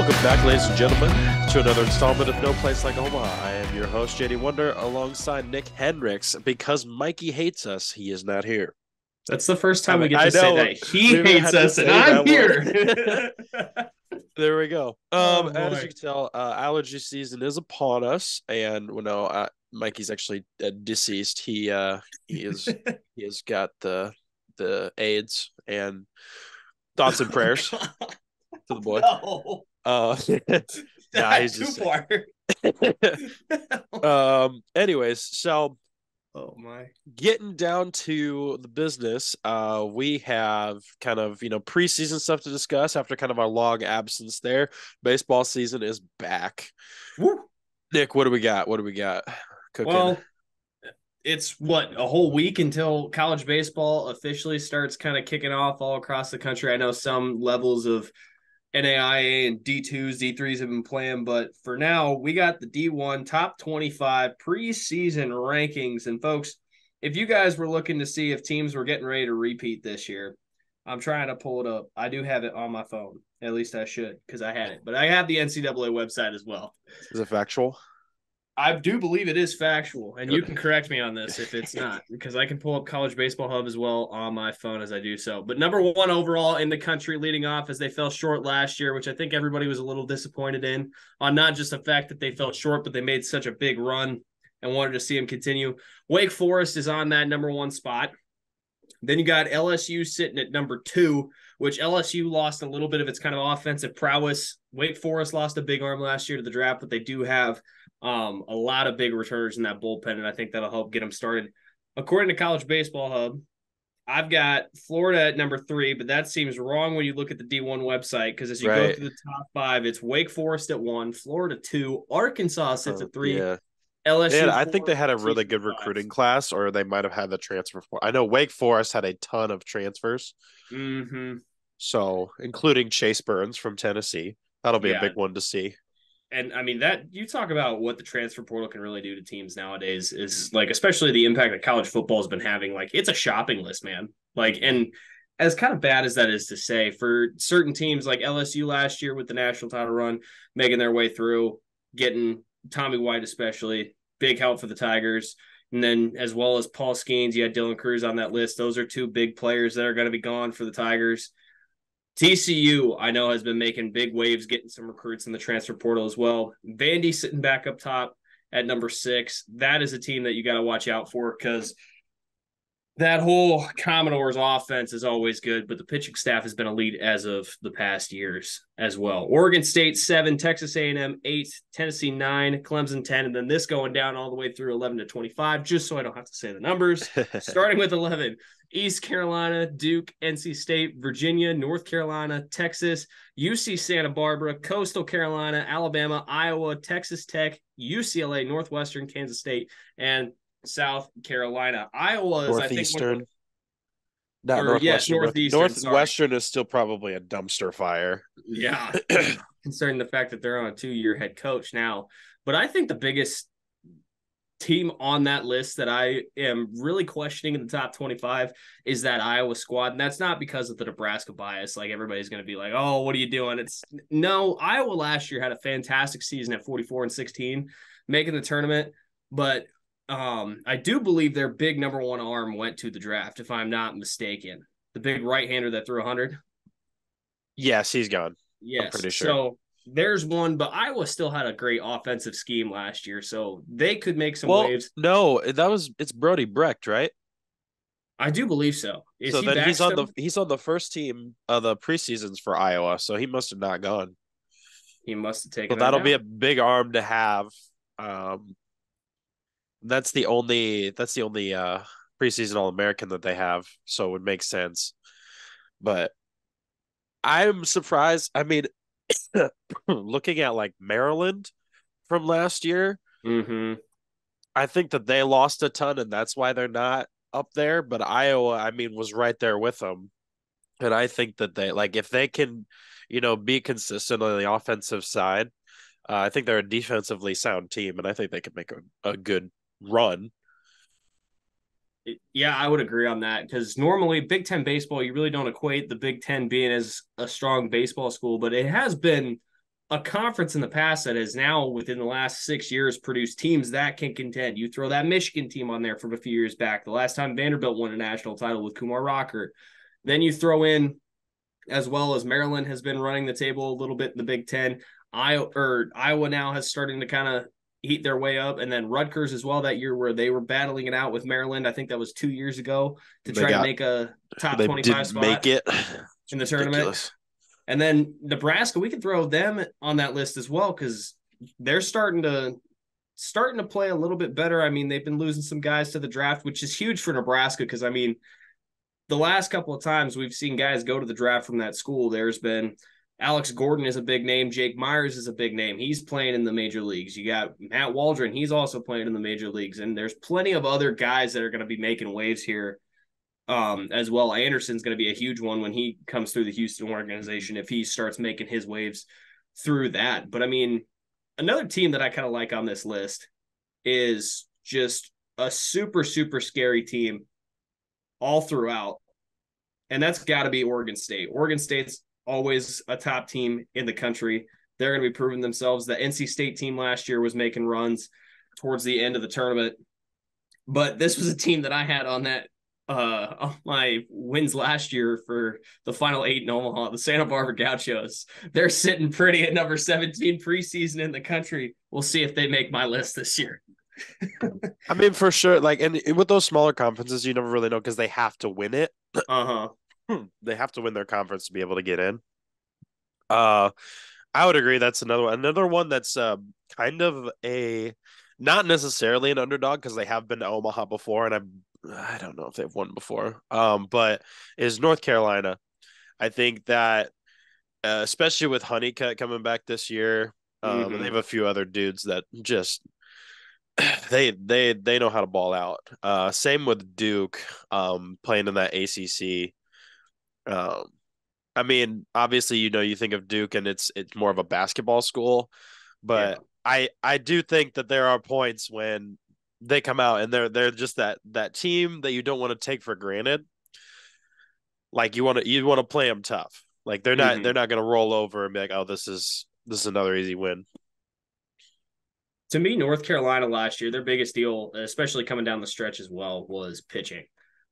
Welcome back, ladies and gentlemen, to another installment of No Place Like Omaha. I am your host, JD Wonder, alongside Nick Hendricks. Because Mikey hates us, he is not here. That's the first time we get I to say know that he hates us and I'm here. There we go. Oh As boy. you can tell, allergy season is upon us, and Mikey's actually deceased. He has got the AIDS, and thoughts and Oh prayers God. to the boy. No. Uh, nah, he's Not too just far. anyways, so Oh my. getting down to the business, we have kind of, preseason stuff to discuss after kind of our long absence there. Baseball season is back. Woo. Nick, what do we got? What do we got cooking? Well, it's a whole week until college baseball officially starts kind of kicking off all across the country. I know some levels of NAIA and D2s, D3s have been playing, but for now, we got the D1 top 25 preseason rankings. And folks, if you guys were looking to see if teams were getting ready to repeat this year, I'm trying to pull it up. I do have it on my phone. At least I should, because I had it. But I have the NCAA website as well. Is it factual? I do believe it is factual, and you Good. can correct me on this if it's not, because I can pull up College Baseball Hub as well on my phone as I do so. But number one overall in the country leading off as they fell short last year, which I think everybody was a little disappointed in, on not just the fact that they fell short, but they made such a big run and wanted to see them continue. Wake Forest is on that number one spot. Then you got LSU sitting at number two, which LSU lost a little bit of its kind of offensive prowess. Wake Forest lost a big arm last year to the draft, but they do have a lot of big returners in that bullpen, and I think that'll help get them started. According to College Baseball Hub, I've got Florida at number three, but that seems wrong when you look at the D1 website, because as you go Right. through the top five, it's Wake Forest at one, Florida two, Arkansas sits at three, Yeah. LSU I think four, they had a really TCU good five. recruiting class, or they might have had the transfer. I know Wake Forest had a ton of transfers, Mm-hmm. so including Chase Burns from Tennessee. That'll be a Yeah, big one to see. and I mean that you talk about what the transfer portal can really do to teams nowadays is like, especially the impact that college football has been having. Like, it's a shopping list, man. Like, and as kind of bad as that is to say, for certain teams like LSU last year with the national title run, making their way through, getting Tommy White especially, big help for the Tigers. And then as well as Paul Skeens, you had Dylan Cruz on that list. Those are two big players that are going to be gone for the Tigers. TCU, I know, has been making big waves, getting some recruits in the transfer portal as well. Vandy sitting back up top at number six. That is a team that you got to watch out for, because that whole Commodores offense is always good, but the pitching staff has been elite as of the past years as well. Oregon State 7, Texas A&M 8, Tennessee 9, Clemson 10, and then this going down all the way through 11 to 25, just so I don't have to say the numbers. Starting with 11, East Carolina, Duke, NC State, Virginia, North Carolina, Texas, UC Santa Barbara, Coastal Carolina, Alabama, Iowa, Texas Tech, UCLA, Northwestern, Kansas State, and South Carolina. Iowa is, I think, Northeastern, not yes, Northwestern. Northeastern. Sorry. Northwestern is still probably a dumpster fire. Yeah, concerning the fact that they're on a 2-year head coach now. But I think the biggest team on that list that I am really questioning in the top 25 is that Iowa squad. And that's not because of the Nebraska bias. Like, everybody's going to be like, oh, what are you doing? It's no, Iowa last year had a fantastic season at 44-16, making the tournament. But I do believe their big number one arm went to the draft, if I'm not mistaken. The big right-hander that threw 100. Yes, he's gone. I'm Yes. pretty sure. So there's one, but Iowa still had a great offensive scheme last year, so they could make some Well, waves. no, it's Brody Brecht, right? I do believe so. Is So he then back still? he's on the first team of the preseasons for Iowa, so he must have not gone. He must have So taken that that'll be a down. big arm to have. Um, that's the only preseason All American that they have, so it would make sense. But I'm surprised. I mean, looking at like Maryland from last year, Mm-hmm. I think that they lost a ton, and that's why they're not up there. But Iowa, I mean, was right there with them, and I think that they like if they can, be consistent on the offensive side. I think they're a defensively sound team, and I think they can make a good run. Yeah, I would agree on that, because normally Big Ten baseball, you really don't equate the Big Ten being as a strong baseball school, but it has been a conference in the past that has now, within the last 6 years, produced teams that can contend. You throw that Michigan team on there from a few years back, the last time Vanderbilt won a national title with Kumar Rocker. Then you throw in, as well as Maryland has been running the table a little bit in the Big Ten. Iowa now has starting to kind of heat their way up, and then Rutgers as well that year where they were battling it out with Maryland. I think that was 2 years ago to try to make a top they 25 didn't spot make it. in the tournament. Ridiculous. And then Nebraska, we can throw them on that list as well because they're starting to play a little bit better. I mean, they've been losing some guys to the draft, which is huge for Nebraska because, I mean, the last couple of times we've seen guys go to the draft from that school, there's been Alex Gordon is a big name. Jake Myers is a big name. He's playing in the major leagues. You got Matt Waldron. He's also playing in the major leagues. And there's plenty of other guys that are going to be making waves here as well. Anderson's going to be a huge one when he comes through the Houston organization if he starts making his waves through that. But, I mean, another team that I kind of like on this list is just a super, super scary team all throughout, and that's got to be Oregon State. Oregon State's always a top team in the country. They're going to be proving themselves. The NC State team last year was making runs towards the end of the tournament, but this was a team that I had on that on my wins last year for the Final Eight in Omaha, the Santa Barbara Gauchos. They're sitting pretty at number 17 preseason in the country. We'll see if they make my list this year. I mean, for sure. Like, and with those smaller conferences, you never really know because they have to win it. They have to win their conference to be able to get in. I would agree. That's another one. Another one that's kind of a not necessarily an underdog because they have been to Omaha before, and I don't know if they've won before. But is North Carolina. I think that especially with Honeycutt coming back this year, and they have a few other dudes that just they know how to ball out. Same with Duke, playing in that ACC. I mean, obviously, you think of Duke and it's more of a basketball school, but I do think that there are points when they come out and they're just that team that you don't want to take for granted. Like you want to play them tough. Like they're not going to roll over and be like, oh, this is another easy win. To me, North Carolina last year, their biggest deal, especially coming down the stretch as well, was pitching.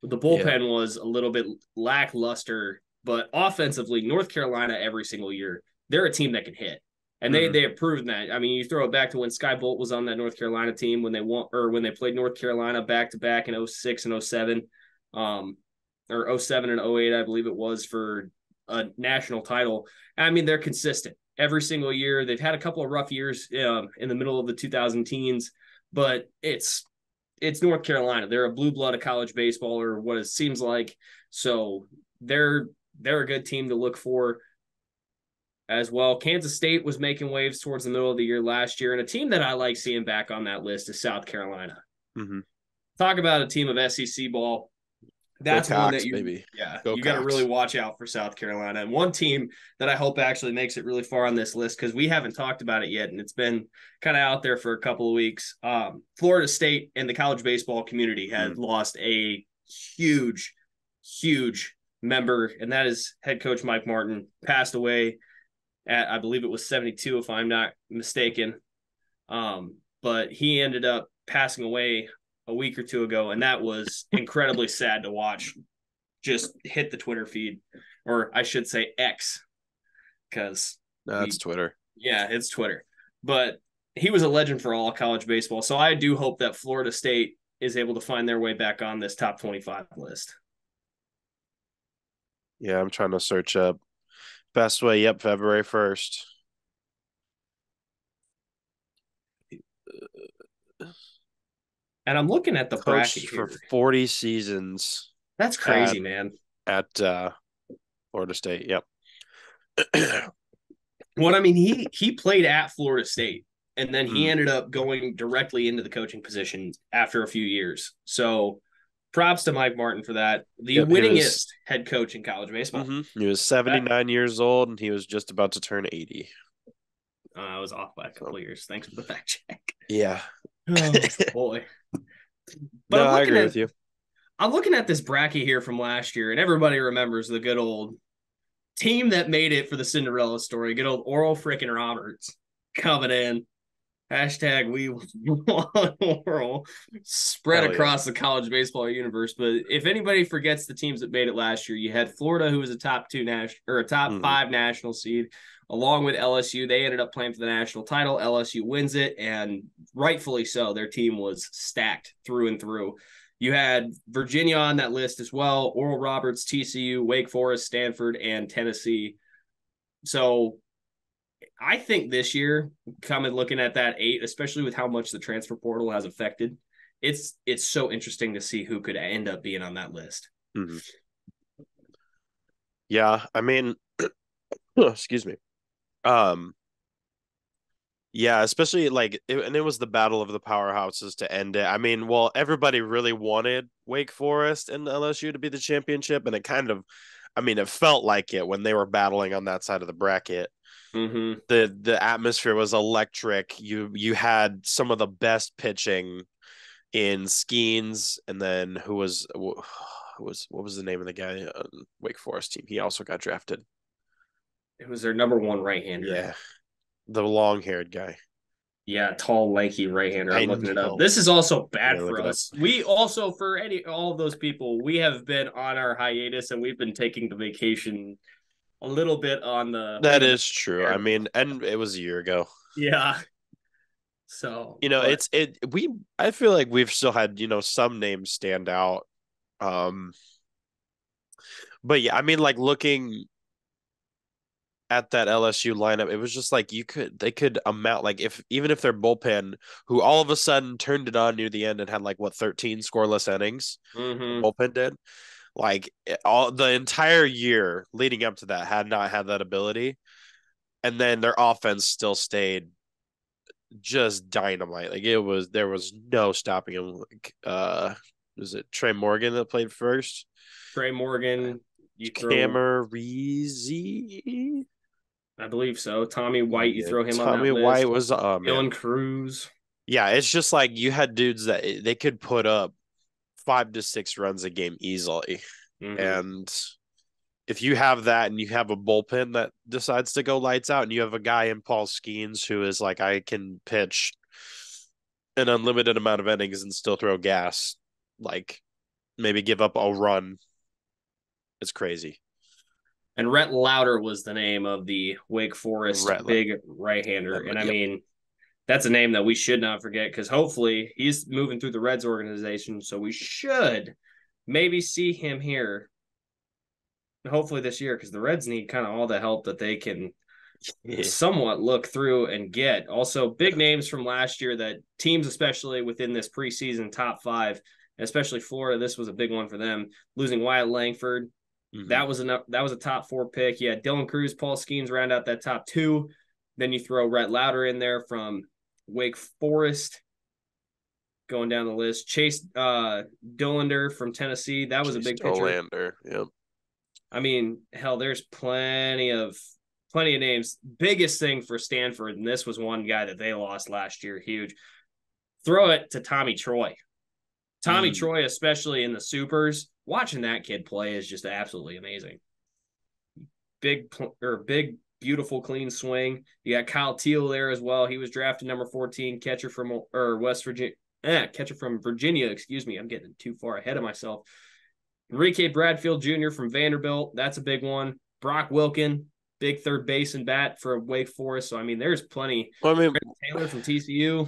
The bullpen was a little bit lackluster, but offensively, North Carolina every single year, they're a team that can hit. And they have proven that. I mean, you throw it back to when Sky Bolt was on that North Carolina team when they played North Carolina back to back in 06 and 07, or 07 and 08, I believe it was, for a national title. I mean, they're consistent every single year. They've had a couple of rough years in the middle of the 2000 teens, but it's North Carolina. They're a blue blood of college baseball, or what it seems like. So they're a good team to look for as well. Kansas State was making waves towards the middle of the year last year, and a team that I like seeing back on that list is South Carolina. Talk about a team of SEC ball. That's one that you got to really watch out for South Carolina. And one team that I hope actually makes it really far on this list, because we haven't talked about it yet, and it's been kind of out there for a couple of weeks. Florida State and the college baseball community had lost a huge member, and that is head coach Mike Martin. Passed away at, I believe it was 72, if I'm not mistaken. But he ended up passing away a week or two ago, and that was incredibly sad to watch. Just hit the Twitter feed, or I should say X, because it's Twitter. Yeah, it's Twitter. But he was a legend for all college baseball, so I do hope that Florida State is able to find their way back on this top 25 list. Yeah, I'm trying to search up best way. Yep, February 1st. And I'm looking at the bracket for here. 40 seasons. That's crazy, man. At Florida State. Yep. Well, I mean, he played at Florida State, and then he ended up going directly into the coaching position after a few years. So props to Mike Martin for that. The winningest head coach in college baseball. He was 79 years old, and he was just about to turn 80. I was off by a couple of years. Thanks for the fact check. Yeah. Oh, boy. But no, I agree with you. I'm looking at this bracket here from last year, and everybody remembers the good old team that made it for the Cinderella story. Good old Oral frickin' Roberts coming in. Hashtag we want Oral spread Hell yeah. across the college baseball universe. But if anybody forgets the teams that made it last year, you had Florida, who was a top two national or a top Hmm. five national seed, along with LSU. They ended up playing for the national title. LSU wins it, and rightfully so. Their team was stacked through and through. You had Virginia on that list as well, Oral Roberts, TCU, Wake Forest, Stanford, and Tennessee. So I think this year, coming looking at that eight, especially with how much the transfer portal has affected, it's so interesting to see who could end up being on that list. Hmm. Yeah, I mean, excuse me. Um, yeah, especially and it was the battle of the powerhouses to end it. I mean, well, everybody really wanted Wake Forest and LSU to be the championship, and it kind of, I mean, it felt like it when they were battling on that side of the bracket. Mm-hmm. The atmosphere was electric. You had some of the best pitching in Skeens, and then what was the name of the guy on Wake Forest team? He also got drafted. It was their number one right-hander. Yeah, the long-haired guy. Yeah, tall, lanky right-hander. I I'm looking it up. know. This is also Yeah, bad look for it up. us. We also, for all of those people, we have been on our hiatus and we've been taking the vacation a little bit on the That wing of is true. I air. mean, and it was a year ago. Yeah. So, You know, but I feel like we've still had, some names stand out. Um, but yeah, I mean, like looking at that LSU lineup, it was just like they could amount like if even if their bullpen, who all of a sudden turned it on near the end and had like what 13 scoreless innings, the mm-hmm. bullpen did. Like all the entire year leading up to that had not had that ability, and then their offense still stayed just dynamite. Like there was no stopping him. Like was it Trey Morgan that played first? Trey Morgan, you throw, Camarese? I believe so. Tommy White, you Yeah, throw him on Tommy that White list. was oh man. Dylan Cruz. Yeah, it's just like you had dudes that they could put up 5 to 6 runs a game easily. Mm-hmm. And if you have that and you have a bullpen that decides to go lights out and you have a guy in Paul Skeens who is like, I can pitch an unlimited amount of innings and still throw gas, like maybe give up a run. It's crazy. And Rhett Lauder was the name of the Wake Forest Red, big right-hander. And I yep. mean, that's a name that we should not forget because hopefully he's moving through the Reds organization. So we should maybe see him here, hopefully this year, because the Reds need kind of all the help that they can somewhat look through and get. Also, big names from last year that teams, especially within this preseason top five, especially Florida, this was a big one for them. Losing Wyatt Langford, Mm-hmm. that was a top four pick. Yeah, Dylan Cruz, Paul Skeens round out that top two. Then you throw Rhett Lauder in there from Wake Forest. Going down the list, Chase Dollander from Tennessee. That was a Chase big pitcher. Dolander. Yep. I mean, hell, there's plenty of names. Biggest thing for Stanford, and this was one guy that they lost last year, huge. Throw it to Tommy Troy. Tommy Mm. Troy, especially in the supers, watching that kid play is just absolutely amazing. Big, beautiful, clean swing. You got Kyle Teal there as well. He was drafted number 14, catcher from West Virginia. Catcher from Virginia. Excuse me, I'm getting too far ahead of myself. Enrique Bradfield Jr. from Vanderbilt. That's a big one. Brock Wilkin, big third base and bat for Wake Forest. So I mean, there's plenty. Well, I mean, Brent Taylor from TCU.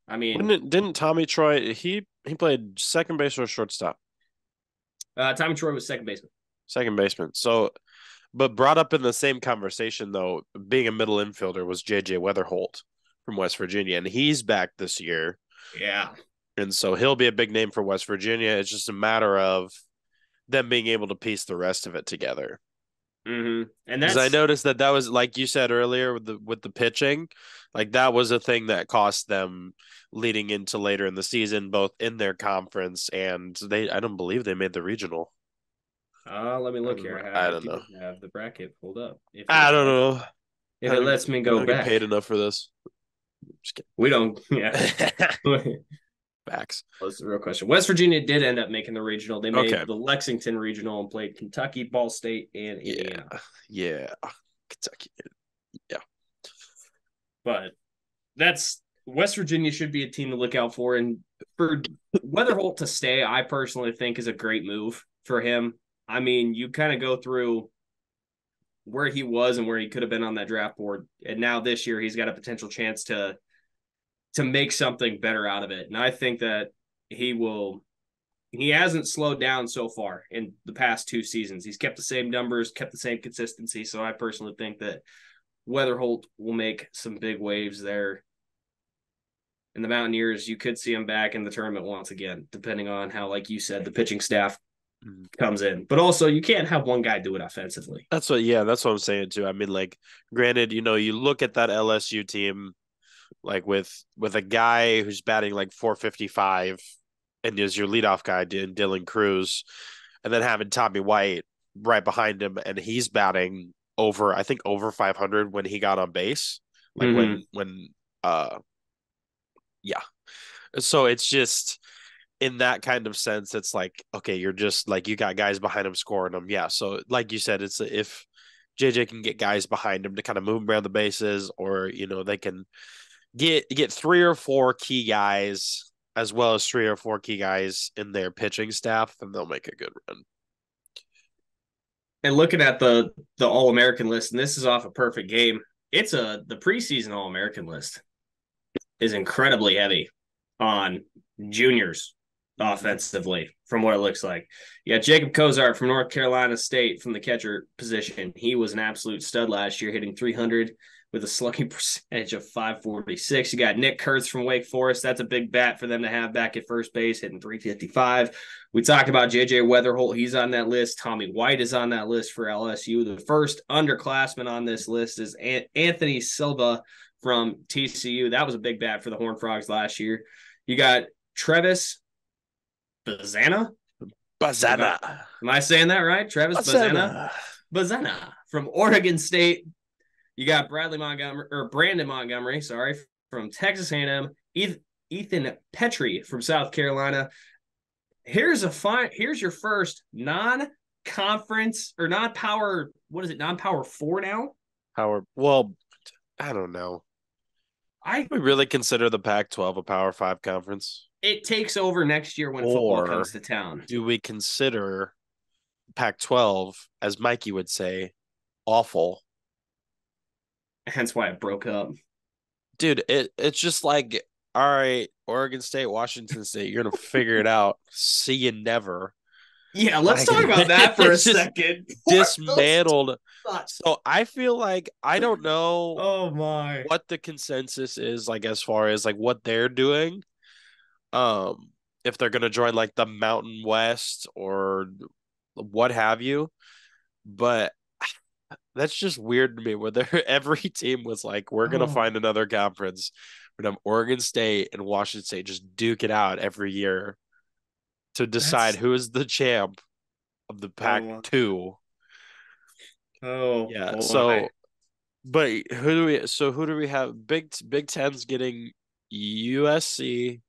I when mean, didn't Tommy Troy he played second base or shortstop? Tommy Troy was second baseman. Second baseman. So, but brought up in the same conversation though, being a middle infielder was JJ Weatherholt from West Virginia, and he's back this year. Yeah. And so he'll be a big name for West Virginia. It's just a matter of them being able to piece the rest of it together. Mm-hmm. And Because I that's noticed that was like you said earlier with the pitching, like that was a thing that cost them leading into later in the season, both in their conference and I don't believe they made the regional. let me look here. I I don't know. do have the bracket pulled up. I don't know. If it lets me I go don't get back. paid enough for this. Just We don't yeah. kidding. Facts. That's the real question. West Virginia did end up making the regional. They Okay. made the Lexington regional and played Kentucky, Ball State, and Yeah. Indiana. Yeah. Kentucky. Yeah. But that's West Virginia should be a team to look out for. And for Weatherholt to stay, I personally think is a great move for him. I mean, you kind of go through where he was and where he could have been on that draft board, and now this year he's got a potential chance to make something better out of it. And I think that he will. He hasn't slowed down so far in the past 2 seasons. He's kept the same numbers, kept the same consistency. So I personally think that Weatherholt will make some big waves there. And the Mountaineers, you could see him back in the tournament once again, depending on how, like you said, the pitching staff comes in. But also, you can't have one guy do it offensively. That's what I'm saying too. I mean, like, granted, you look at that LSU team, like with a guy who's batting like 455 and is your leadoff guy, Dylan Cruz, and then having Tommy White right behind him, and he's batting I think over 500 when he got on base, like Mm-hmm. when yeah. So it's just in that kind of sense, it's like, okay, you're just like, you got guys behind him scoring them. Yeah. So like you said, it's if JJ can get guys behind him to kind of move him around the bases, or, they can get 3 or 4 key guys as well as 3 or 4 key guys in their pitching staff, then they'll make a good run. And looking at the All American list, and this is off a perfect game. It's the preseason All American list is incredibly heavy on juniors offensively, from what it looks like. Yeah, Jacob Cozart from North Carolina State from the catcher position. He was an absolute stud last year, hitting 300 with a slugging percentage of 546. You got Nick Kurtz from Wake Forest. That's a big bat for them to have back at first base, hitting 355. We talked about JJ Weatherholt. He's on that list. Tommy White is on that list for LSU. The first underclassman on this list is Anthony Silva from TCU. That was a big bat for the Horned Frogs last year. You got Travis Bazana. Bazana. Am I saying that right? Travis Bazana. Bazana from Oregon State. You got Brandon Montgomery, from Texas A&M. Ethan Petrie from South Carolina. Here's your first non-conference or non-power. What is it? Non-power 4 now? Power. Well, I don't know. We really consider the Pac-12 a Power 5 conference? It takes over next year when football comes to town. Do we consider Pac-12, as Mikey would say, awful? Hence why it broke up. Dude, it's just like, all right, Oregon State, Washington State, you're gonna figure it out. See you never. Yeah, let's talk about that for a second. Dismantled. So I feel like I don't know oh my what the consensus is, like, as far as like what they're doing. If they're gonna join like the Mountain West or what have you. But that's just weird to me, where every team was like, we're gonna find another conference. We're gonna have Oregon State and Washington State just duke it out every year to decide who is the champ of the Pac-2. Yeah. So, but who do we have? Big Ten's getting USC,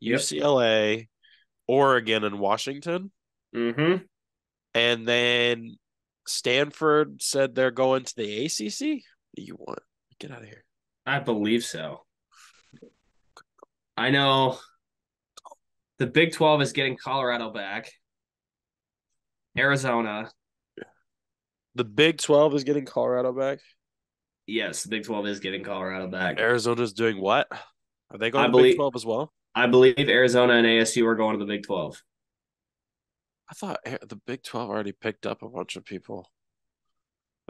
UCLA, Oregon, and Washington. Mm-hmm. And then Stanford said they're going to the ACC. What do you want? Get out of here. I believe so. I know the Big 12 is getting Colorado back. Arizona. The Big 12 is getting Colorado back? Yes, the Big 12 is getting Colorado back. Arizona's doing what? Are they going to the Big 12 as well? I believe Arizona and ASU are going to the Big 12. I thought the Big 12 already picked up a bunch of people.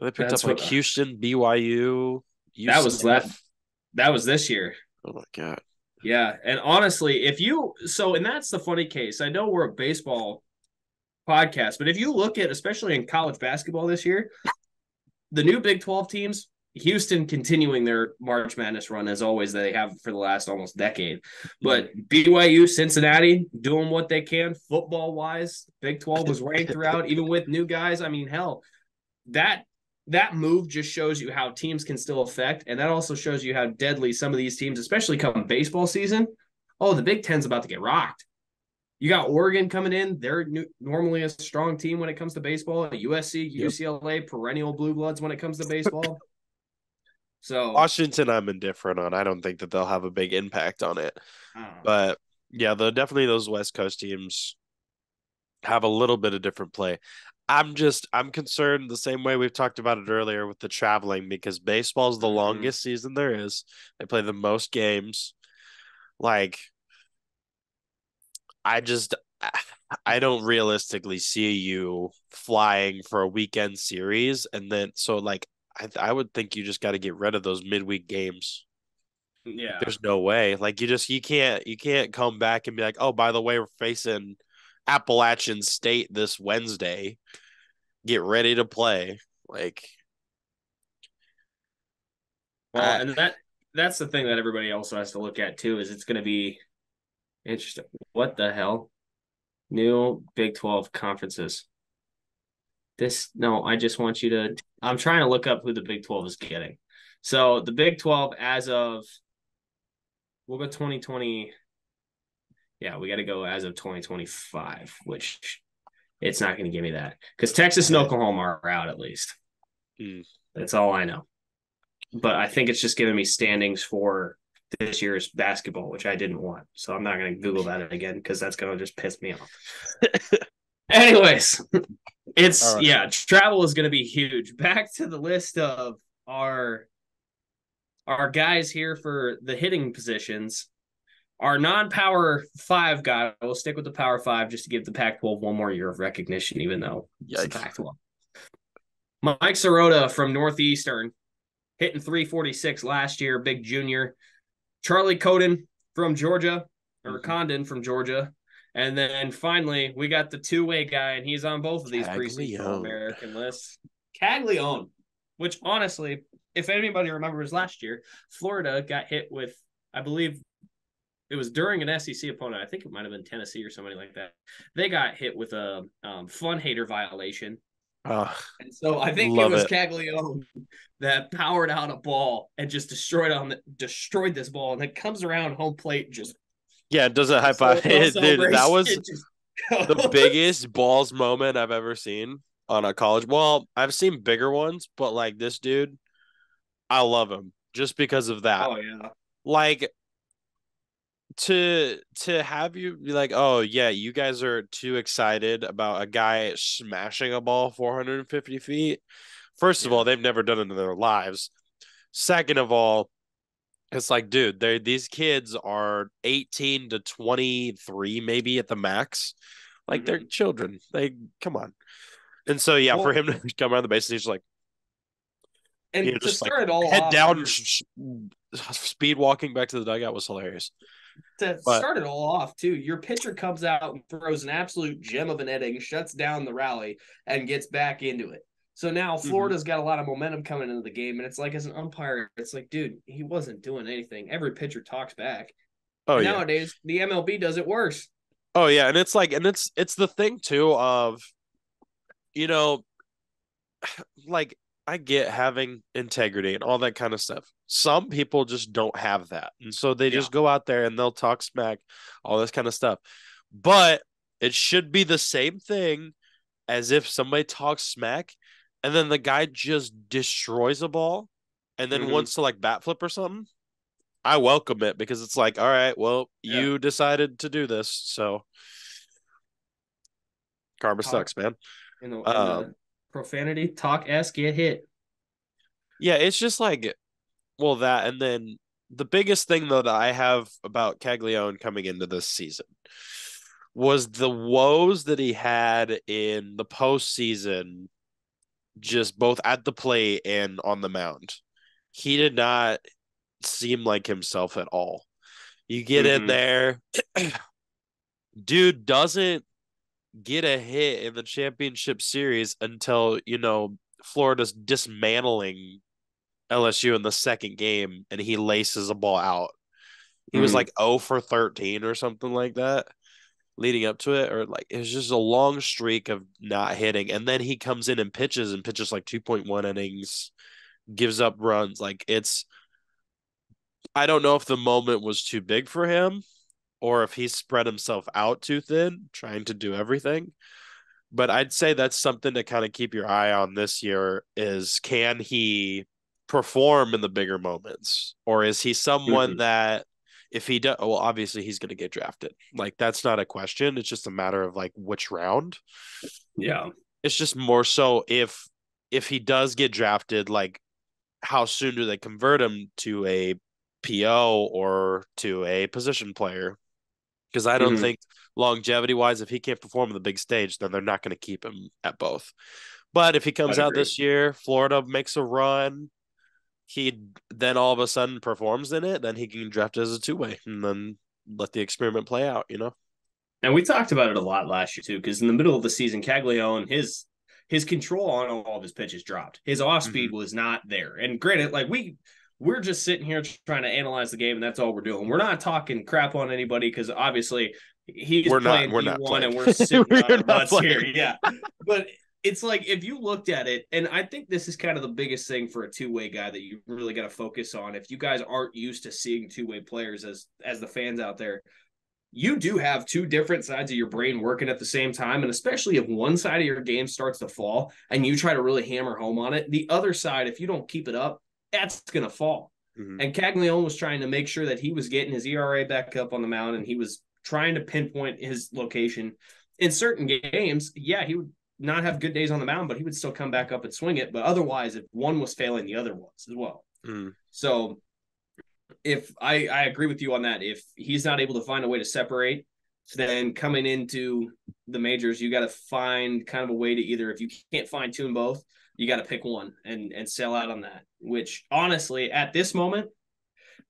They picked up like Houston, BYU, UCF. That was this year. Oh my God. Yeah. And honestly, and that's the funny case. I know we're a baseball podcast, but if you look at, especially in college basketball this year, the new Big 12 teams, Houston continuing their March Madness run as always they have for the last almost decade. But BYU, Cincinnati doing what they can football wise. Big 12 was ranked throughout, even with new guys. I mean, hell, that move just shows you how teams can still affect, and that also shows you how deadly some of these teams, especially come baseball season, oh, the Big Ten's about to get rocked. You got Oregon coming in. They're normally a strong team when it comes to baseball. USC, Yep. UCLA, perennial blue bloods when it comes to baseball. So, Washington, I'm indifferent on. I don't think that they'll have a big impact on it. uh, But yeah, definitely those West Coast teams have a little bit of different play. I'm concerned the same way we've talked about it earlier with the traveling because baseball is the mhm. longest season there is. They play the most games. Like I just I don't realistically see you flying for a weekend series and then so like I would think you just got to get rid of those midweek games. Like, Yeah. there's no way. Like you can't come back and be like, "Oh, by the way, we're facing Appalachian State this Wednesday. Get ready to play." Like Well, I and that's the thing that everybody also has to look at too is it's going to be interesting. What the hell? New Big 12 conferences. This no, I just want you to I'm trying to look up who the Big 12 is getting. So, the Big 12 as of we'll go 2020. Yeah, we got to go as of 2025, which it's not going to give me that because Texas and I Oklahoma are out at least. mm, That's all I know. But I think it's just giving me standings for this year's basketball, which I didn't want. So I'm not going to Google that again because that's going to just piss me off. Anyways, all it's right. yeah, travel is going to be huge. Back to the list of our our guys here for the hitting positions. Our non-power five guy, we'll stick with the power five just to give the Pac-12 one more year of recognition, even though it's the Yikes. Pac-12. Mike Sirota from Northeastern, hitting 346 last year, big junior. Charlie Coden from Georgia, or Mm-hmm. Condon from Georgia. And then finally, we got the two-way guy, and he's on both of these preseason Caglione. All-American lists. Caglione, which honestly, if anybody remembers last year, Florida got hit with, I believe it was during an SEC opponent. I think it might have been Tennessee or somebody like that. They got hit with a fun hater violation. Oh, And so I think it love was it. Caglione that powered out a ball and just destroyed this ball, and then comes around home plate, just Yeah, it doesn't high so five. no Dude, that celebration, was it just the goes. biggest balls moment I've ever seen on a college. Well, I've seen bigger ones, but like this dude, I love him just because of that. Oh yeah, Like to have you be like, "Oh, yeah, you guys are too excited about a guy smashing a ball 450 feet." First of yeah. all, they've never done it in their lives. Second of all, it's like, dude, these kids are 18 to 23 maybe at the max. Like they're Mm-hmm. children. They come on. And so yeah, for Well, him to come around the base, he's like, and to just like start it all head off, down, you're speed walking back to the dugout was hilarious. to But start it all off too. Your pitcher comes out and throws an absolute gem of an inning, shuts down the rally, and gets back into it. So now mhm. Florida's got a lot of momentum coming into the game, and it's like as an umpire, it's like, dude, he wasn't doing anything. Every pitcher talks back, Oh and yeah, nowadays the MLB does it worse. oh yeah, and it's like, and it's the thing too of you know like I get having integrity and all that kind of stuff. Some people just don't have that. And so they Yeah. just go out there and they'll talk smack, all this kind of stuff. But it should be the same thing as if somebody talks smack and then the guy just destroys a ball and then Mm-hmm. wants to like bat flip or something. I welcome it because it's like, all right, well, Yeah. you decided to do this. So karma Talk sucks, man. in the Um, profanity, talk s get hit. yeah, it's just like well, that and then the biggest thing though that I have about Caglione coming into this season was the woes that he had in the postseason, just both at the plate and on the mound. He did not seem like himself at all. You get in Mm-hmm. there, dude doesn't get a hit in the championship series until, Florida's dismantling LSU in the second game and he laces a ball out. He was Mm-hmm. like 0 for 13 or something like that leading up to it. Or like it was just a long streak of not hitting. And then he comes in and pitches like 2.1 innings, gives up runs. Like I don't know if the moment was too big for him or if he's spread himself out too thin, trying to do everything. But I'd say that's something to kind of keep your eye on this year is can he perform in the bigger moments? Or is he someone Mm-hmm. that if he does, well, obviously he's going to get drafted. Like that's not a question. It's just a matter of like which round. Yeah. It's just more so if he does get drafted, like how soon do they convert him to a PO or to a position player? Because I don't Mm-hmm. think longevity wise, if he can't perform on the big stage, then they're not going to keep him at both. But if he comes I'd out agree. this year, Florida makes a run, he then all of a sudden performs in it, then he can draft as a two-way and then let the experiment play out, you know? And we talked about it a lot last year too, because in the middle of the season, Caglione, his control on all of his pitches dropped. His off Mm-hmm. speed was not there. And granted, like we're just sitting here trying to analyze the game, and that's all we're doing. We're not talking crap on anybody because obviously he's playing We're not D1 playing. and we're sitting on We're our not butts here. playing. Yeah. But it's like if you looked at it, and I think this is kind of the biggest thing for a two-way guy that you really got to focus on. If you guys aren't used to seeing two-way players as the fans out there, you do have two different sides of your brain working at the same time. And especially if one side of your game starts to fall and you try to really hammer home on it, the other side, if you don't keep it up, that's going to fall. Mm-hmm. And Caglione was trying to make sure that he was getting his ERA back up on the mound and he was trying to pinpoint his location. In certain games, yeah, he would not have good days on the mound, but he would still come back up and swing it. But otherwise, if one was failing, the other was as well. Mm-hmm. So if I agree with you on that. If he's not able to find a way to separate, then coming into the majors, you got to find kind of a way to either, if you can't fine tune both, you got to pick one and sell out on that. Which honestly, at this moment,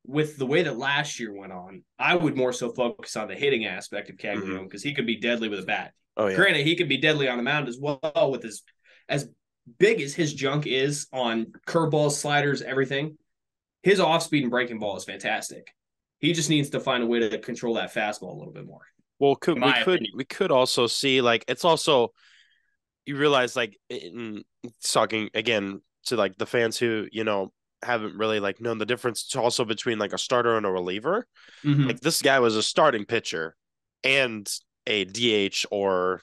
with the way that last year went on, I would more so focus on the hitting aspect of Mm-hmm. Caglione because he could be deadly with a bat. Oh yeah. Granted, he could be deadly on the mound as well with his as big as his junk is on curveballs, sliders, everything. His off speed and breaking ball is fantastic. He just needs to find a way to control that fastball a little bit more, Well, in my opinion. we could also see like it's also you realize like talking again to like the fans who haven't really like known the difference also between like a starter and a reliever. Mm-hmm. Like this guy was a starting pitcher and a DH or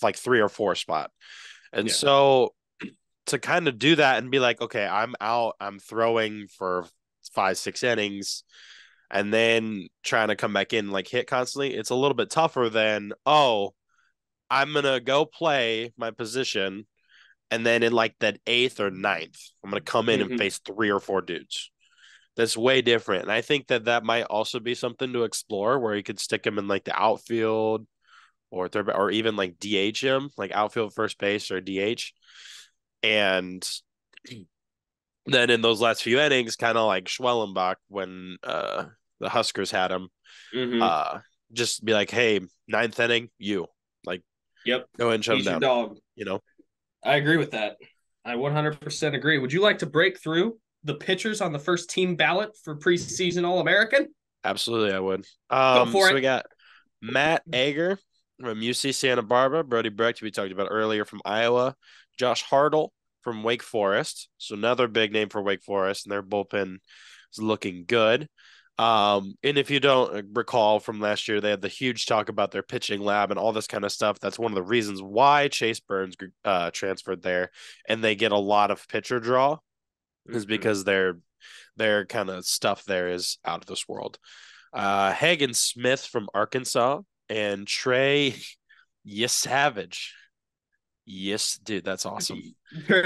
like 3 or 4 spot, and Yeah. so to kind of do that and be like, okay, I'm out, I'm throwing for 5 6 innings. And then trying to come back in like hit constantly, it's a little bit tougher than, oh, I'm gonna go play my position, and then in like that eighth or ninth, I'm gonna come in and Mm-hmm. face 3 or 4 dudes. That's way different, and I think that that might also be something to explore, where you could stick him in like the outfield or third, or even like DH him, like outfield, first base, or DH, and then in those last few innings, kind of like Schwellenbach when the Huskers had him, Mm-hmm. uh, just be like, hey, ninth inning, you like Yep. go ahead and shut him He's your down, dog. you know. I agree with that. I 100% agree. Would you like to break through the pitchers on the first team ballot for preseason All American? Absolutely, I would. Go for So we it. got Matt Ager from UC Santa Barbara, Brody Brecht, we talked about earlier from Iowa, Josh Hartle from Wake Forest, so another big name for Wake Forest, and their bullpen is looking good. And if you don't recall from last year, they had the huge talk about their pitching lab and all this kind of stuff. That's one of the reasons why Chase Burns transferred there, and they get a lot of pitcher draw is Mm-hmm. because their kind of stuff there is out of this world. Hagen Smith from Arkansas and Trey Yes Savage. Yes, dude, that's awesome. You I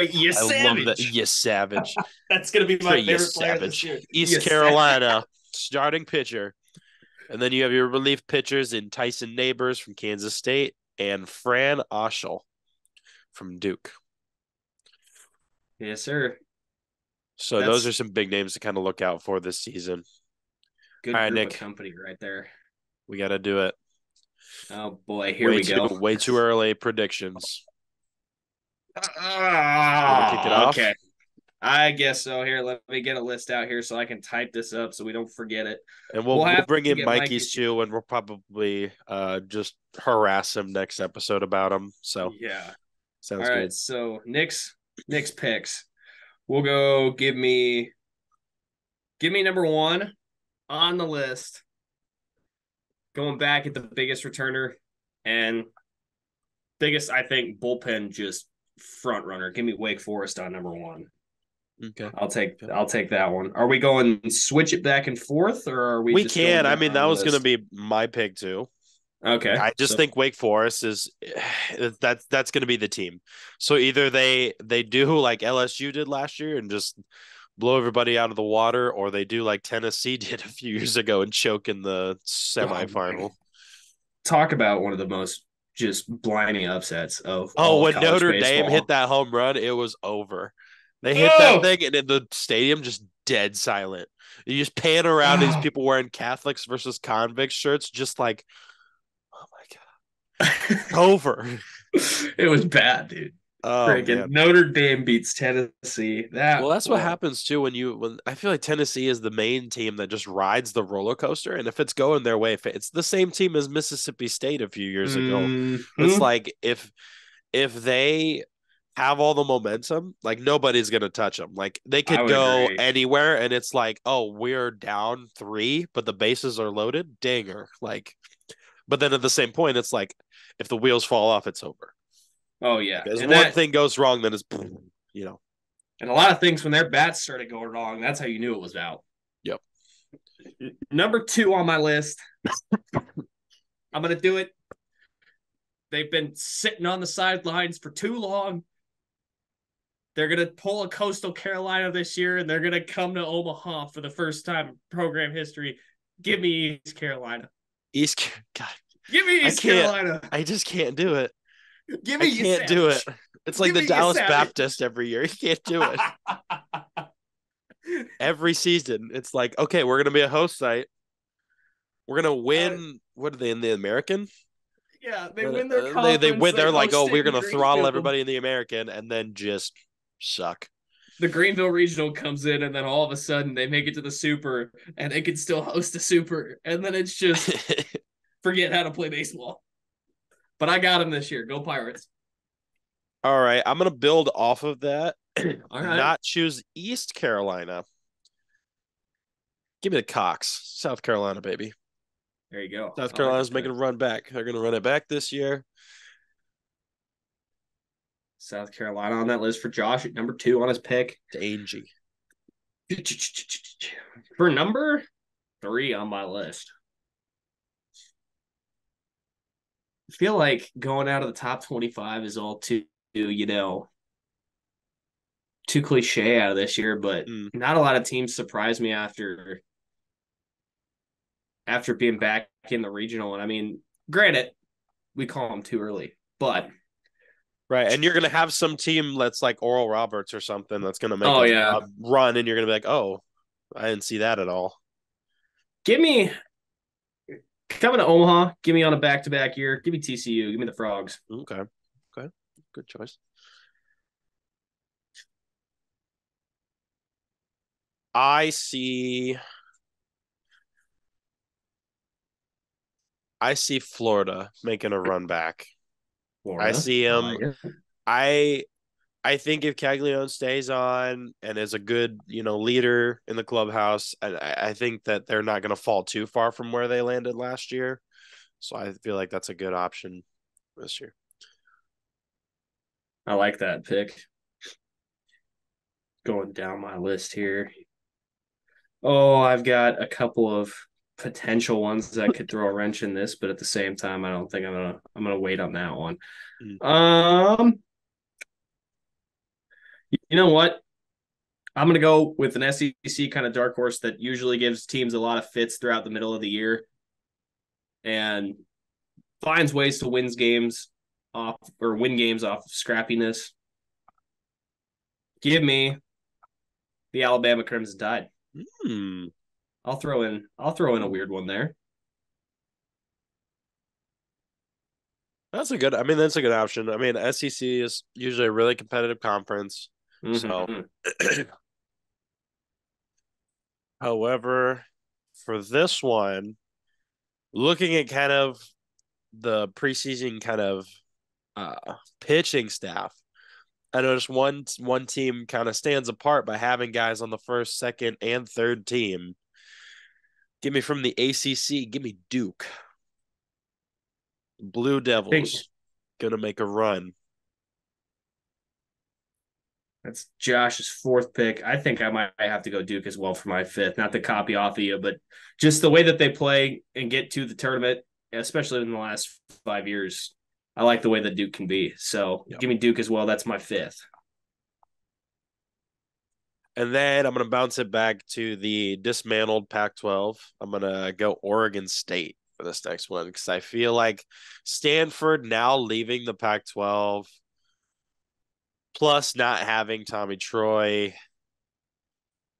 love that. savage. Yes Savage. That's gonna be Trey my Yes favorite player this Savage. year. East You savage. Carolina starting pitcher. And then you have your relief pitchers in Tyson Neighbors from Kansas State and Fran Oschel from Duke. Yes, sir. So those are That's some big names to kind of look out for this season. All good right, group of Nick, company right there. we got to do it. Oh boy, here we go. Way too early predictions. You want to kick it Ah, off? okay. I guess so. Here, let me get a list out here so I can type this up so we don't forget it. And We'll we'll have bring to in get Mikey's Mikey's here. too, and we'll probably just harass him next episode about him. So Yeah. All sounds right. good. So Nick's picks. We'll go. Give me number one on the list. going back at the biggest returner and biggest, I think, bullpen just front runner. Give me Wake Forest on number one. Okay. Okay. I'll take that one. Are we going switch it back and forth, or are we We just going can. I down mean, that the was going to list? be my pick too. Okay, I just so think Wake Forest is that's going to be the team. So either they do like LSU did last year and just blow everybody out of the water, or they do like Tennessee did a few years ago and choke in the oh, semifinal. talk about one of the most just blinding upsets of Oh, all of when college Notre Dame hit baseball. that home run, it was over. They hit that Oh, thing and in the stadium just dead silent. You just pan around these people wearing Catholics versus convicts shirts, just like, oh my God, over. it was bad, dude. Oh Freaking man. Notre Dame beats Tennessee. Well, That that's what well, happens too when I feel like Tennessee is the main team that just rides the roller coaster, and if it's going their way, if it's the same team as Mississippi State a few years ago. It's mm-hmm. like if they have all the momentum, like nobody's gonna touch them. Like they I could would go agree. anywhere, and it's like, oh, we're down three, but the bases are loaded. Danger. Like, but then at the same point, it's like if the wheels fall off, it's over. Oh Like yeah, as and one that thing goes wrong, then it's you know. and a lot of things when their bats started going wrong, that's how you knew it was out. Yep. Number two on my list, I'm gonna do it. They've been sitting on the sidelines for too long. They're gonna pull a Coastal Carolina this year, and they're gonna come to Omaha for the first time in program history. Give me East Carolina. East. God, Give me I East can't. Carolina. I just can't do it. Give I me you can't do it. savage. It's like Give the me you Dallas savage. Baptist every year. You can't do it. Every season, it's like, okay, we're gonna be a host site. We're gonna uh, win. What are they in the American? yeah, they win their They conference. win. They They're like, oh, host we're it in gonna throttle Greenfield. everybody in the American, and then just suck. The Greenville Regional comes in, and then all of a sudden they make it to the Super, and they can still host a Super, and then it's just forget how to play baseball. But I got them this year. Go Pirates! All right, I'm gonna build off of that. All right, Not choose East Carolina. Give me the Cox, South Carolina, baby. there you go. South I like Carolina's that making pick. a run back. They're gonna run it back this year. South Carolina on that list for Josh at number two on his pick. To Angie. For number three on my list, I feel like going out of the top 25 is all too cliche out of this year, but Mm. not a lot of teams surprised me after being back in the regional. And I mean, granted, we call them too early, but Right, and you're gonna have some team that's like Oral Roberts or something that's gonna make oh a yeah, run, and you're gonna be like, "Oh, I didn't see that at all." give me coming to Omaha. Give me on a back to back year. Give me TCU. Give me the Frogs. Okay, okay, good choice. I see. I see Florida making a run back. I Florida. see I him. like it. I I think if Caglione stays on and is a good, leader in the clubhouse, I think that they're not going to fall too far from where they landed last year. So I feel like that's a good option this year. I like that pick. Going down my list here. Oh, I've got a couple of potential ones that could throw a wrench in this, but at the same time, I don't think I'm gonna wait on that one. Mm. Um, you know what? I'm gonna go with an SEC kind of dark horse that usually gives teams a lot of fits throughout the middle of the year and finds ways to win games off of scrappiness. Give me the Alabama Crimson Tide. Hmm. I'll throw in a weird one there. That's a good option. I mean, SEC is usually a really competitive conference. So, Mm-hmm. however, for this one, looking at kind of the preseason kind of pitching staff, I noticed one team kind of stands apart by having guys on the first, second, and third team. Give me from the ACC. Give me Duke. Blue I think Devils gonna make a run. that's Josh's fourth pick. I think I might have to go Duke as well for my fifth. Not to copy off of you, but just the way that they play and get to the tournament, especially in the last 5 years, I like the way that Duke can be. So Yep. give me Duke as well. That's my fifth. And then I'm gonna bounce it back to the dismantled Pac-12. I'm gonna go Oregon State for this next one because I feel like Stanford now leaving the Pac-12, plus not having Tommy Troy.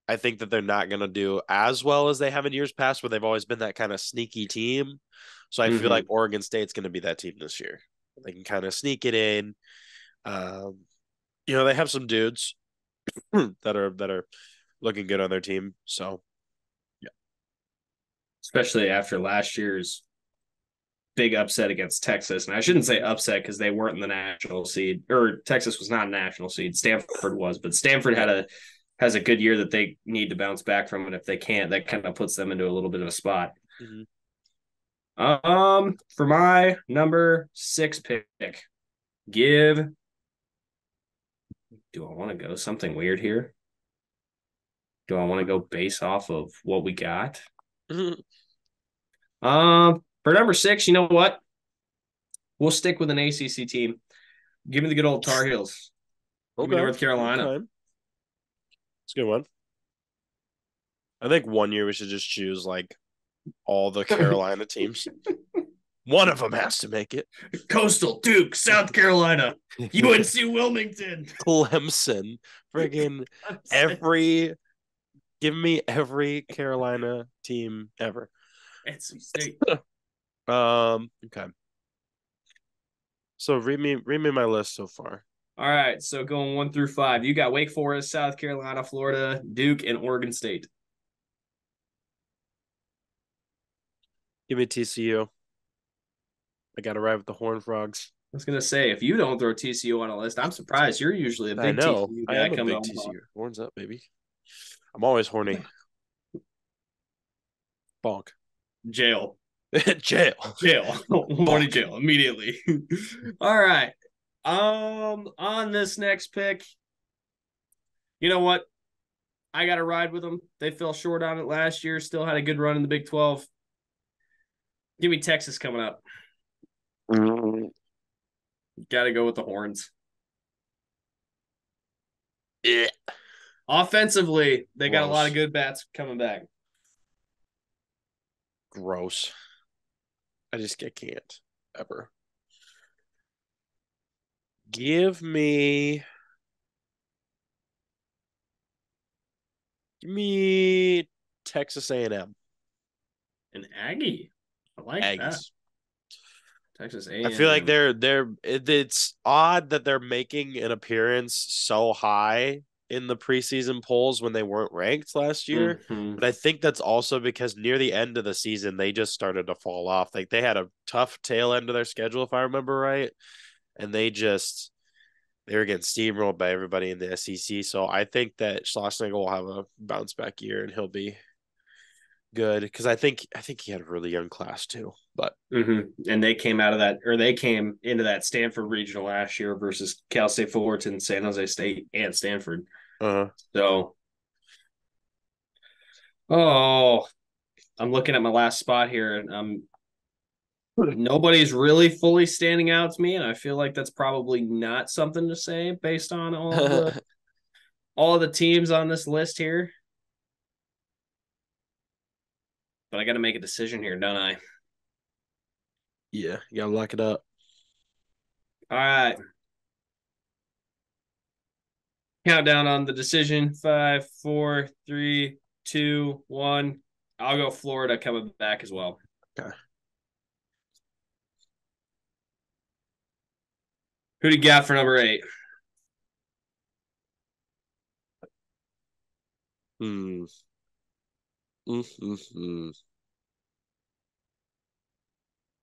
I think that they're not going to do as well as they have in years past, where they've always been that kind of sneaky team. So I feel like Mm-hmm. Oregon State's going to be that team this year. They can kind of sneak it in. They have some dudes that are looking good on their team. So yeah. Especially after last year's big upset against Texas. And I shouldn't say upset because they weren't in the national seed, or Texas was not a national seed. Stanford was, but Stanford Yep. has a good year that they need to bounce back from. And if they can't, that kind of puts them into a little bit of a spot. Mm-hmm. For my number 6 pick, give. Do I want to go something weird here? Do I want to go base off of what we got? Mm-hmm. For number 6, you know what? We'll stick with an ACC team. Give me the good old Tar Heels. Give me Okay. North Carolina. Okay. It's a good one. I think one year we should just choose like all the Carolina teams. One of them has to make it. Coastal, Duke, South Carolina, UNC Wilmington. Clemson. Friggin' every give me every Carolina team ever. NC State. Okay. So read me my list so far. All right, so going 1 through 5, you got Wake Forest, South Carolina, Florida, Duke, and Oregon State. Give me TCU. I gotta ride with the Horned Frogs. I was gonna say, if you don't throw TCU on a list, I'm surprised. You're usually a I big know. TCU I guy am a coming to big Omaha. TCU. Horns up, baby. I'm always horny. Bonk. Jail, Jail. jail, horny Bonk. jail immediately. All right. On this next pick, you know what? I got to ride with them. They fell short on it last year. Still had a good run in the Big 12. Give me Texas coming up. Mm, Got to go with the Horns. yeah. Offensively, they got a lot of Gross. good bats coming back. Gross. I can't ever. Give me give me Texas A&M. An Aggie. I like that. Aggies. Texas I feel like A&M. it's odd that they're making an appearance so high in the preseason polls when they weren't ranked last year. Mm-hmm. But I think that's also because near the end of the season they just started to fall off. Like they had a tough tail end of their schedule, if I remember right. And they were getting steamrolled by everybody in the SEC. So I think that Schlossnagle will have a bounce back year and he'll be good because I think he had a really young class too. But Mm-hmm. And they came out of that, or they came into that Stanford regional last year versus Cal State Fullerton, San Jose State, and Stanford. uh So, oh, I'm looking at my last spot here, and nobody's really fully standing out to me, and I feel like that's probably not something to say based on all of the teams on this list here. But I got to make a decision here, don't I? yeah, you gotta lock it up. All right. Countdown on the decision. 5, 4, 3, 2, 1. I'll go Florida coming back as well. Okay. Who do you got for number 8? Hmm. Mm-hmm.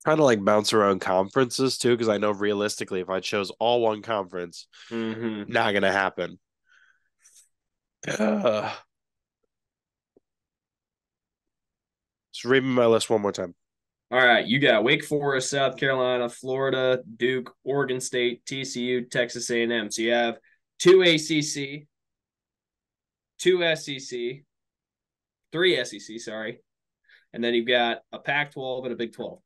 Trying to like bounce around conferences too, because I know realistically, if I chose all one conference, Mm-hmm. not gonna happen. Uh, just read me my list one more time. All right, you got Wake Forest, South Carolina, Florida, Duke, Oregon State, TCU, Texas A&M. So you have two ACC, two SEC, three SEC, sorry, and then you've got a Pac-12 and a Big 12.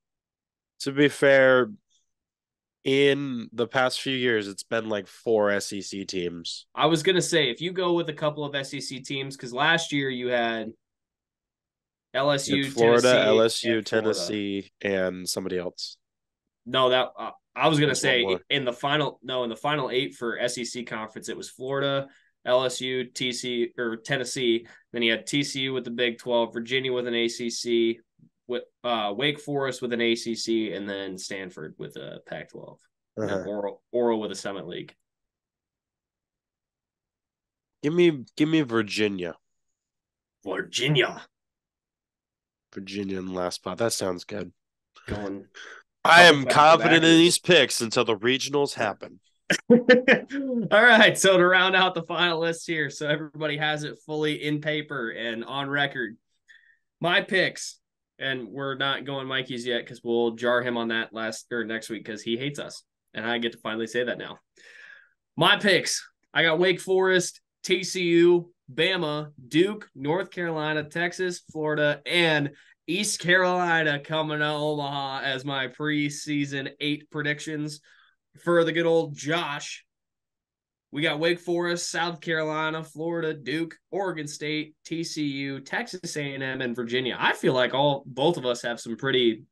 To be fair, in the past few years, it's been like 4 SEC teams. I was gonna say if you go with a couple of SEC teams, because last year you had You had LSU, Florida, Tennessee, LSU, and Florida. Tennessee, and somebody else. No, that I was gonna There's one say more. in the final eight for SEC conference, it was Florida, LSU, TC or Tennessee. Then you had TCU with the Big 12, Virginia with an ACC, with Wake Forest with an ACC, and then Stanford with a Pac-12, and then Uh-huh. Oral with a Summit League. Give me Virginia. Virginia Virginia in the last spot. That sounds good. going a I couple am back to confident in backers. these picks until the regionals happen. All right, so to round out the final list here, so everybody has it fully in paper and on record. My picks, and we're not going Mikey's yet because we'll jar him on that next week because he hates us, and I get to finally say that now. My picks, I got Wake Forest, TCU, Bama, Duke, North Carolina, Texas, Florida, and East Carolina coming to Omaha as my preseason 8 predictions. For the good old Josh, we got Wake Forest, South Carolina, Florida, Duke, Oregon State, TCU, Texas A&M, and Virginia. I feel like both of us have some pretty,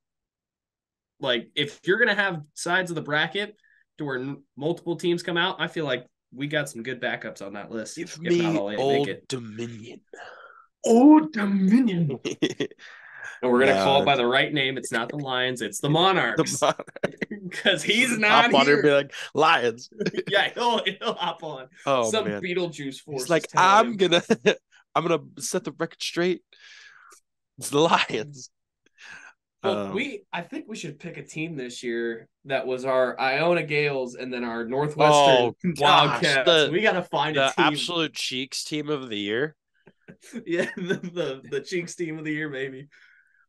like, if you're gonna have sides of the bracket to where multiple teams come out, I feel like we got some good backups on that list. Give If not me all 8 make Old it. Dominion. Old Dominion. And we're gonna call it Nah, by the right name. It's not the Lions, it's the the Monarchs. Because he's hop not on her and be here. like, Lions. Yeah, he'll hop on. Oh Some man. Beetlejuice He's force is like, telling him. I'm gonna set the record straight. It's the Lions. Well, Um, I think we should pick a team this year that was our Iona Gales and then our Northwestern oh gosh, Wildcats. the We got to find a the team. absolute cheeks team of the year. Yeah, the Cheeks team of the year, maybe.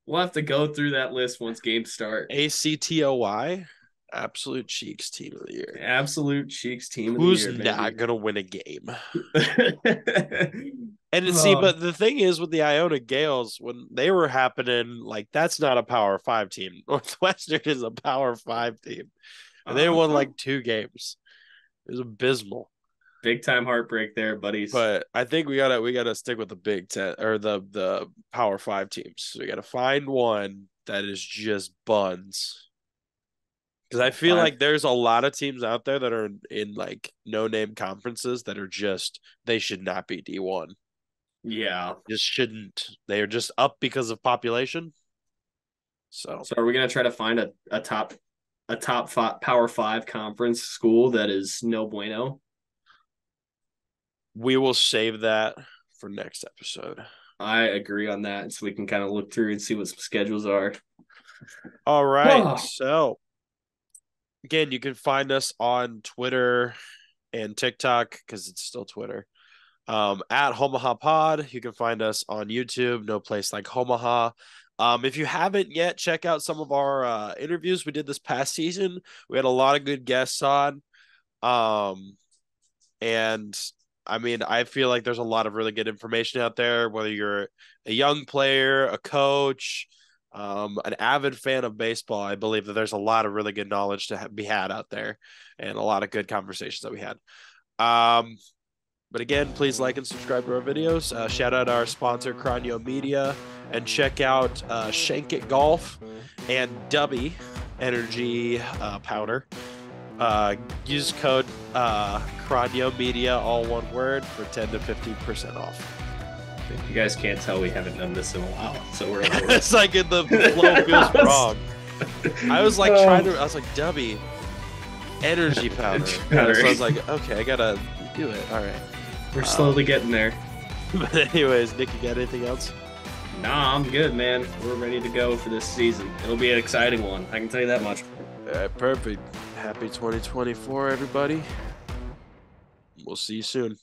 We'll have to go through that list once games start. ACTOY, absolute cheeks team of the year. Absolute Cheeks team of the Who's year, not baby. gonna win a game? And see, Oh, but the thing is with the Iona Gales, when they were happening, like that's not a Power Five team. Northwestern is a Power Five team, and they won uh-huh. like 2 games. It was abysmal. Big time heartbreak there, buddies. But I think we gotta stick with the Big Ten or the Power Five teams. So we gotta find one that is just buns. Because I feel Five. like there's a lot of teams out there that are in like no name conferences that are just they should not be D1. Yeah. Just shouldn't. They are just up because of population. So So are we gonna try to find a top five, Power Five conference school that is no bueno? we will save that for next episode. I agree on that, so we can kind of look through and see what some schedules are. All right. Oh, So again, you can find us on Twitter and TikTok because it's still Twitter. At Homaha Pod. You can find us on YouTube. No place like Homaha. If you haven't yet, check out some of our interviews we did this past season. We had a lot of good guests on. Um, and I mean, I feel like there's a lot of really good information out there, whether you're a young player, a coach, an avid fan of baseball. I believe that there's a lot of really good knowledge to be had out there and a lot of good conversations that we had. Um, but again, please like and subscribe to our videos. Shout out our sponsor, Cranio Media, and check out Shank It Golf and Dubby Energy Powder. Use code Cranio Media, all one word, for 10 to 15% off. you guys can't tell we haven't done this in a while, so we're It's like the flow feels wrong. I was like I was like, Dubby Energy Powder. So I was like, okay, I gotta do it. All right. We're slowly getting there. But anyways, Nick, you got anything else? Nah, I'm good, man. We're ready to go for this season. It'll be an exciting one. I can tell you that much. All right, perfect. Happy 2024, everybody. We'll see you soon.